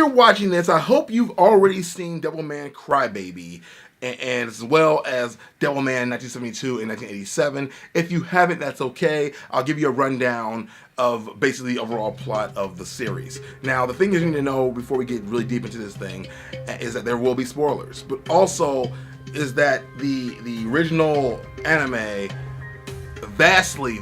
you're watching this, I hope you've already seen Devilman Crybaby, and as well as Devilman 1972 and 1987. If you haven't, that's okay. I'll give you a rundown of basically the overall plot of the series. Now, the thing you need to know before we get really deep into this thing is that there will be spoilers, but also is that the original anime vastly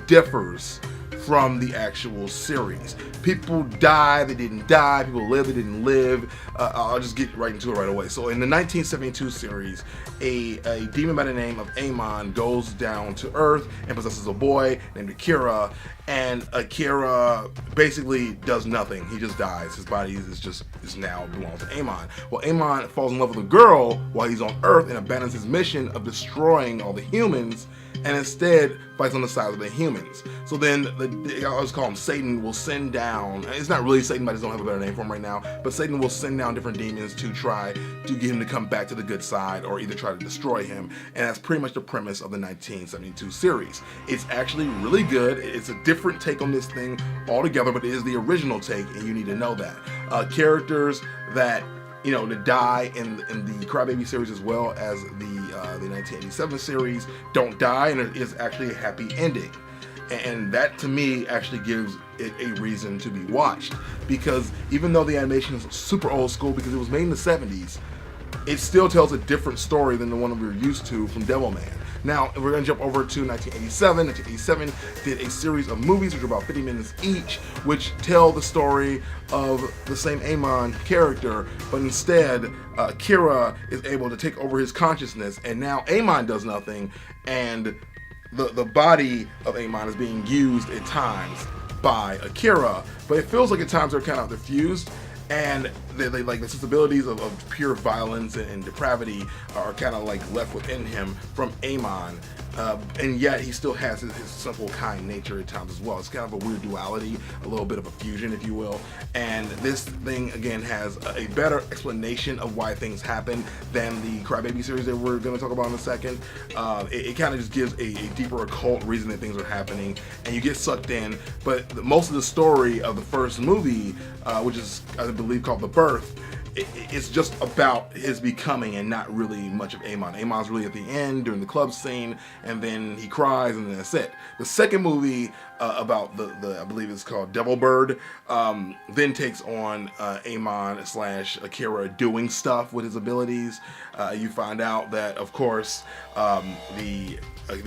differs from the actual series. People die, they didn't die. People live, they didn't live. I'll just get right into it right away. So in the 1972 series, a demon by the name of Amon goes down to Earth and possesses a boy named Akira, and Akira basically does nothing. He just dies. His body is now belongs to Amon. Well, Amon falls in love with a girl while he's on Earth and abandons his mission of destroying all the humans, and instead fights on the side of the humans. So then, I always call him Satan, will send down, it's not really Satan, but I just don't have a better name for him right now, but Satan will send down different demons to try to get him to come back to the good side, or either try to destroy him, and that's pretty much the premise of the 1972 series. It's actually really good. It's a different take on this thing altogether, but it is the original take, and you need to know that. Characters that to die in the Crybaby series as well as the 1987 series don't die, and it is actually a happy ending. And that to me actually gives it a reason to be watched, because even though the animation is super old school because it was made in the 70s, it still tells a different story than the one we were used to from Devilman. Now, we're going to jump over to 1987. 1987 did a series of movies which are about 50 minutes each, which tell the story of the same Amon character, but instead, Akira is able to take over his consciousness, and now Amon does nothing, and the body of Amon is being used at times by Akira, but it feels like at times they're kind of diffused, and they like the sensibilities of pure violence and depravity are kind of like left within him from Amon, and yet he still has his simple, kind nature at times as well. It's kind of a weird duality, a little bit of a fusion, if you will. And this thing again has a better explanation of why things happen than the Crybaby series that we're going to talk about in a second. It kind of just gives a deeper occult reason that things are happening, and you get sucked in. But most of the story of the first movie, which is I believe called The Birth, it's just about his becoming and not really much of Amon. Amon's really at the end during the club scene, and then he cries, and then that's it. The second movie about the I believe it's called Devilbird, then takes on Amon / Akira doing stuff with his abilities. You find out that, of course, the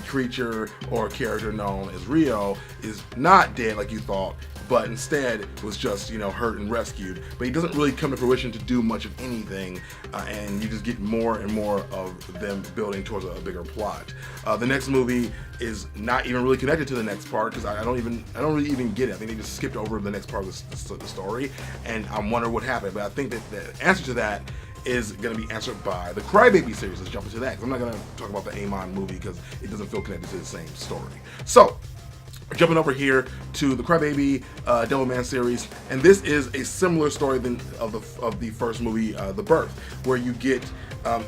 creature or character known as Rio is not dead like you thought, but instead was just, hurt and rescued. But he doesn't really come to fruition to do much of anything, and you just get more and more of them building towards a bigger plot. The next movie is not even really connected to the next part, because I don't really even get it. I think they just skipped over the next part of the story, and I'm wondering what happened. But I think that the answer to that is going to be answered by the Crybaby series. Let's jump into that, because I'm not going to talk about the Amon movie because it doesn't feel connected to the same story. So, jumping over here to the Crybaby Devilman series, and this is a similar story of the first movie, The Birth, where you get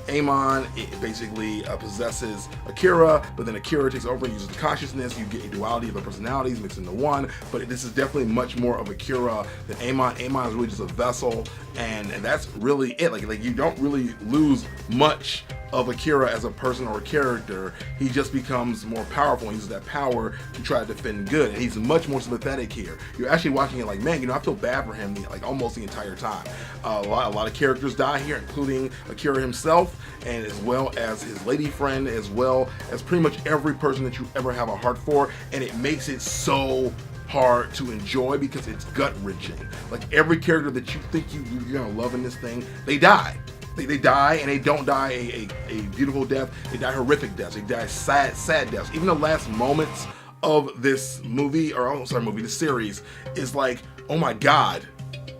Amon basically possesses Akira, but then Akira takes over and uses the consciousness. You get a duality of the personalities mixed into one, but this is definitely much more of Akira than Amon. Amon is really just a vessel, and that's really it. Like you don't really lose much of Akira as a person or a character. He just becomes more powerful and uses that power to try to defend good, and he's much more sympathetic here. You're actually watching it like, man, I feel bad for him like almost the entire time. A lot of characters die here, including Akira himself, and as well as his lady friend, as well as pretty much every person that you ever have a heart for, and it makes it so hard to enjoy because it's gut-wrenching. Like every character that you think you're gonna love in this thing, they die. They die, and they don't die a beautiful death. They die horrific deaths. They die sad deaths. Even the last moments of this movie, the series, is like, oh my god,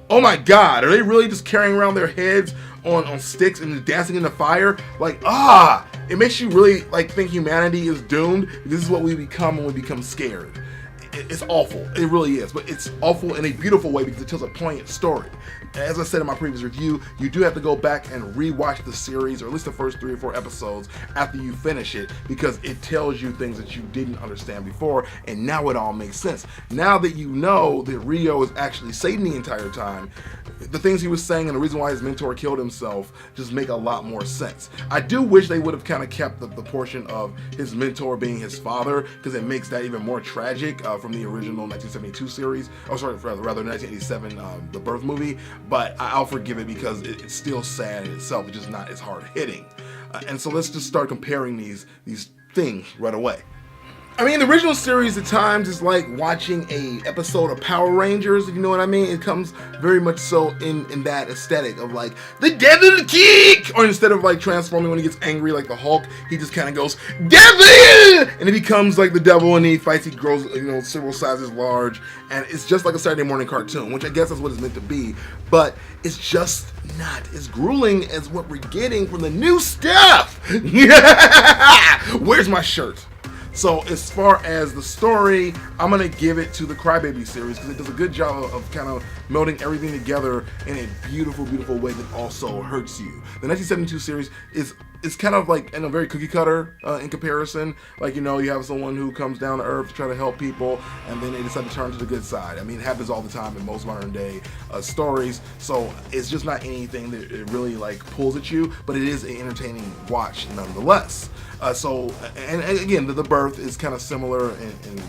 are they really just carrying around their heads on sticks and dancing in the fire? Like, it makes you really like think humanity is doomed. This is what we become when we become scared. it's awful. It really is, but it's awful in a beautiful way because it tells a poignant story. As I said in my previous review, you do have to go back and rewatch the series, or at least the first 3 or 4 episodes after you finish it, because it tells you things that you didn't understand before, and now it all makes sense. Now that you know that Rio is actually Satan the entire time, the things he was saying and the reason why his mentor killed himself just make a lot more sense. I do wish they would have kind of kept the portion of his mentor being his father, because it makes that even more tragic from the original 1972 series, or sorry, rather 1987, the Birth movie. But I'll forgive it because it's still sad in itself. It's just not as hard hitting. And so let's just start comparing these things right away. I mean, the original series at times is like watching a episode of Power Rangers, if you know what I mean. It comes very much so in that aesthetic of like, the devil kick! Or instead of like transforming when he gets angry like the Hulk, he just kind of goes, devil! And it becomes like the devil, and he fights, he grows, several sizes large. And it's just like a Saturday morning cartoon, which I guess is what it's meant to be. But it's just not as grueling as what we're getting from the new stuff. Where's my shirt? So as far as the story, I'm going to give it to the Crybaby series because it does a good job of kind of melding everything together in a beautiful, beautiful way that also hurts you. The 1972 series is kind of like in a very cookie cutter in comparison. Like, you have someone who comes down to earth to try to help people, and then they decide to turn to the good side. I mean, it happens all the time in most modern day stories. So it's just not anything that it really like pulls at you, but it is an entertaining watch nonetheless. And again, the Birth is kind of similar in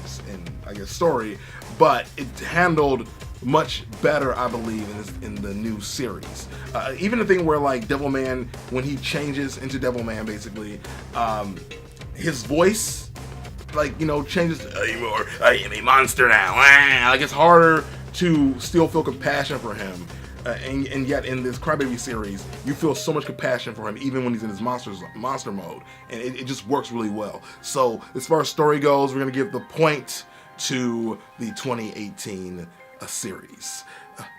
I guess story, but it handled much better, I believe, in the new series. Even the thing where like Devilman, when he changes into Devilman, basically, his voice, like, changes to, I am a monster now. Like, it's harder to still feel compassion for him. And yet in this Crybaby series, you feel so much compassion for him even when he's in his monster mode, and it just works really well. So as far as story goes, we're gonna give the point to the 2018 series.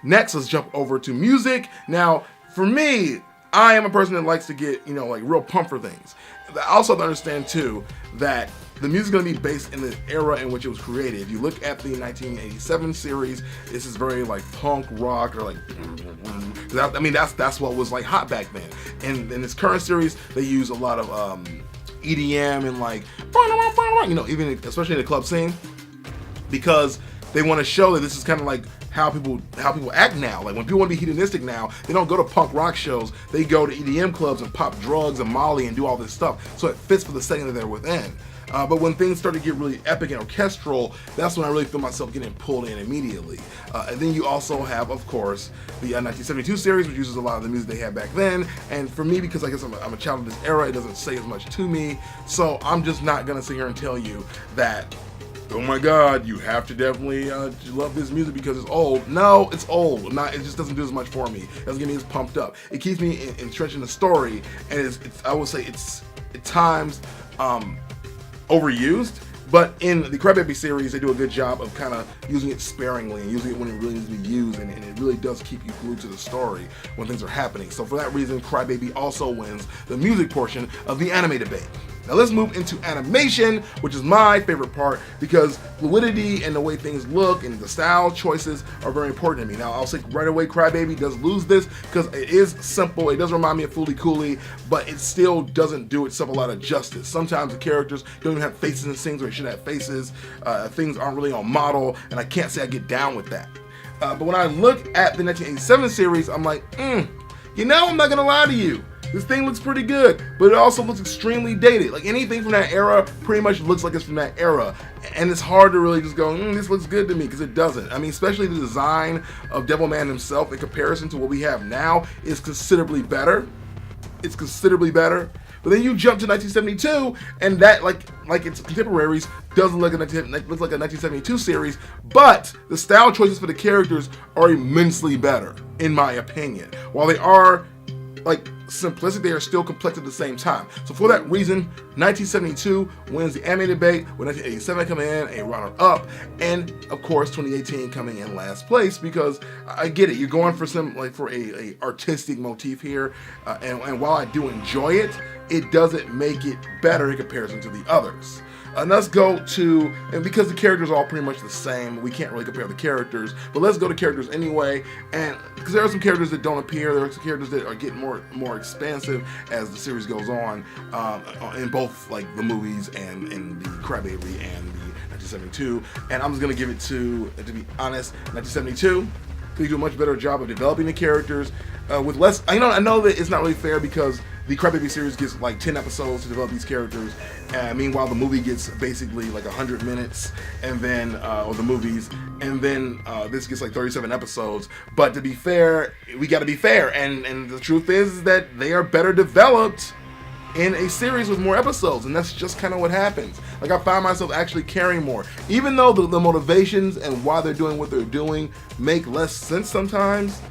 Next, let's jump over to music. Now, for me, I am a person that likes to get like real pumped for things. I also have to understand too that the music is going to be based in the era in which it was created. If you look at the 1987 series, this is very like punk rock, or like, I mean, that's what was like hot back then. And in this current series, they use a lot of EDM and like, even especially in the club scene, because they want to show that this is kind of like how people act now. Like when people want to be hedonistic now, they don't go to punk rock shows. They go to EDM clubs and pop drugs and Molly and do all this stuff. So it fits for the setting that they're within. But when things start to get really epic and orchestral, that's when I really feel myself getting pulled in immediately. And then you also have, of course, the 1972 series, which uses a lot of the music they had back then. And for me, because I guess I'm a child of this era, it doesn't say as much to me. So I'm just not going to sit here and tell you that, oh my God, you have to definitely love this music because it's old. No, it's old. It just doesn't do as much for me. It doesn't get me as pumped up. It keeps me entrenched in the story, and I would say it's at times overused. But in the Crybaby series, they do a good job of kind of using it sparingly and using it when it really needs to be used, and it really does keep you glued to the story when things are happening. So for that reason, Crybaby also wins the music portion of the anime debate. Now let's move into animation, which is my favorite part because fluidity and the way things look and the style choices are very important to me. Now I'll say right away, Crybaby does lose this because it is simple. It does remind me of Fooly Cooly, but it still doesn't do itself a lot of justice. Sometimes the characters don't even have faces in scenes where they should have faces. Things aren't really on model, and I can't say I get down with that. But when I look at the 1987 series, I'm like, I'm not gonna lie to you. This thing looks pretty good, but it also looks extremely dated. Like anything from that era pretty much looks like it's from that era. And it's hard to really just go, this looks good to me, because it doesn't. I mean, especially the design of Devilman himself in comparison to what we have now is considerably better. It's considerably better. But then you jump to 1972, and that, like its contemporaries, doesn't look like a 1972 series, but the style choices for the characters are immensely better, in my opinion. While they are like simplistic, they are still complex at the same time. So for that reason, 1972 wins the anime debate, with 1987 coming in a runner-up, and of course 2018 coming in last place, because I get it, you're going for some, like, for a artistic motif here, and while I do enjoy it, it doesn't make it better in comparison to the others. Let's go to, and because the characters are all pretty much the same, we can't really compare the characters, but let's go to characters anyway, and because there are some characters that don't appear, there are some characters that are getting more expansive as the series goes on, in both, like, the movies and in the Crybaby and the 1972, and I'm just going to give it to be honest, 1972. They do a much better job of developing the characters with less. I know that it's not really fair because the Crybaby series gets like 10 episodes to develop these characters. Meanwhile, the movie gets basically like 100 minutes, and then or the movies, and then this gets like 37 episodes. But to be fair, we got to be fair, and the truth is that they are better developed in a series with more episodes, and that's just kind of what happens. Like, I find myself actually caring more, even though the motivations and why they're doing what they're doing make less sense sometimes.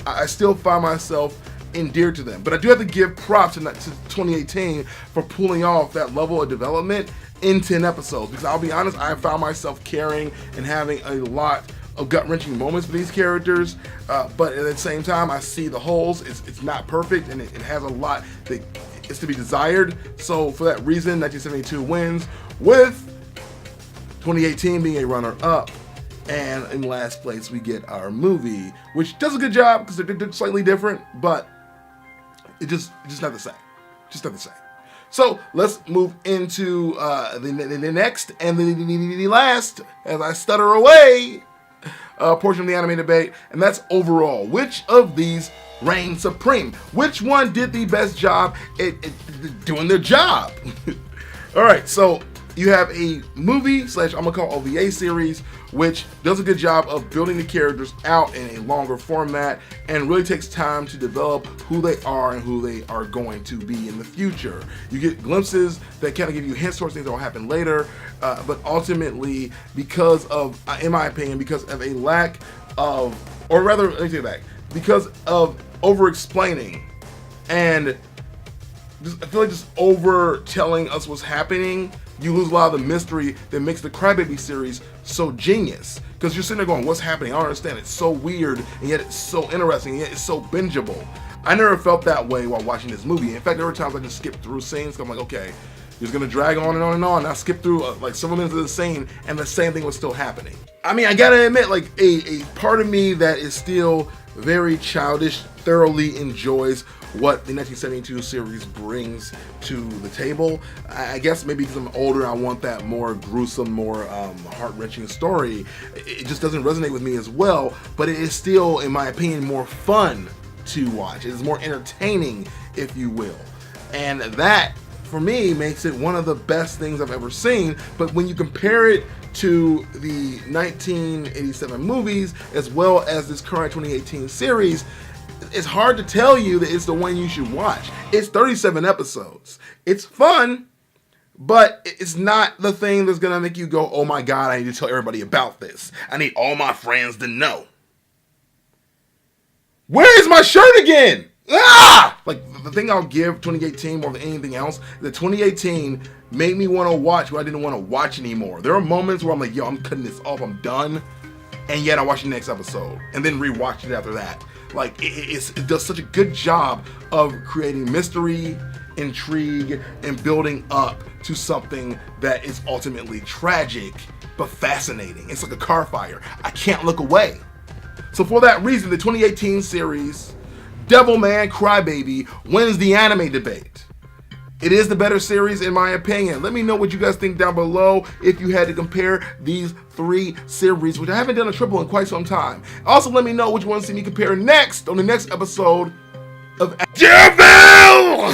I still find myself endeared to them. But I do have to give props to 2018 for pulling off that level of development in 10 episodes, because I'll be honest, I found myself caring and having a lot of gut-wrenching moments for these characters, but at the same time, I see the holes. It's not perfect, and it has a lot that is to be desired. So for that reason, 1972 wins, with 2018 being a runner-up. And in last place, we get our movie, which does a good job because they're slightly different, but it's just not the same. Just not the same. So let's move into the next and the last, as I stutter away, portion of the anime debate, and that's overall. Which of these reigned supreme? Which one did the best job at doing their job? All right, so you have a movie / I'm gonna call OVA series, which does a good job of building the characters out in a longer format and really takes time to develop who they are and who they are going to be in the future. You get glimpses that kind of give you hints towards things that will happen later, but ultimately, because of, in my opinion, because of a lack of, or rather, let me take it back, because of over-explaining and I feel like just over telling us what's happening, you lose a lot of the mystery that makes the Crybaby series so genius. Because you're sitting there going, what's happening? I don't understand. It's so weird, and yet it's so interesting, and yet it's so bingeable. I never felt that way while watching this movie. In fact, there were times I just skipped through scenes, I'm like, okay, it's gonna drag on and on and on, and I skipped through like several minutes of the scene, and the same thing was still happening. I mean, I gotta admit, like, a part of me that is still very childish thoroughly enjoys what the 1972 series brings to the table. I guess maybe because I'm older, I want that more gruesome, more heart-wrenching story. It just doesn't resonate with me as well, but it is still, in my opinion, more fun to watch. It is more entertaining, if you will. And that, for me, makes it one of the best things I've ever seen. But when you compare it to the 1987 movies, as well as this current 2018 series, it's hard to tell you that it's the one you should watch. It's 37 episodes. It's fun, but it's not the thing that's gonna make you go, oh my god, I need to tell everybody about this. I need all my friends to know. Where is my shirt again? Ah! Like, the thing I'll give 2018 more than anything else, that 2018 made me want to watch what I didn't want to watch anymore. There are moments where I'm like, yo, I'm cutting this off, I'm done, and yet I watch the next episode, and then rewatch it after that. Like, it does such a good job of creating mystery, intrigue, and building up to something that is ultimately tragic, but fascinating. It's like a car fire. I can't look away. So for that reason, the 2018 series, Devilman Crybaby, wins the anime debate. It is the better series in my opinion. Let me know what you guys think down below if you had to compare these three series, which I haven't done a triple in quite some time. Also, let me know which one to see me compare next on the next episode of Devil!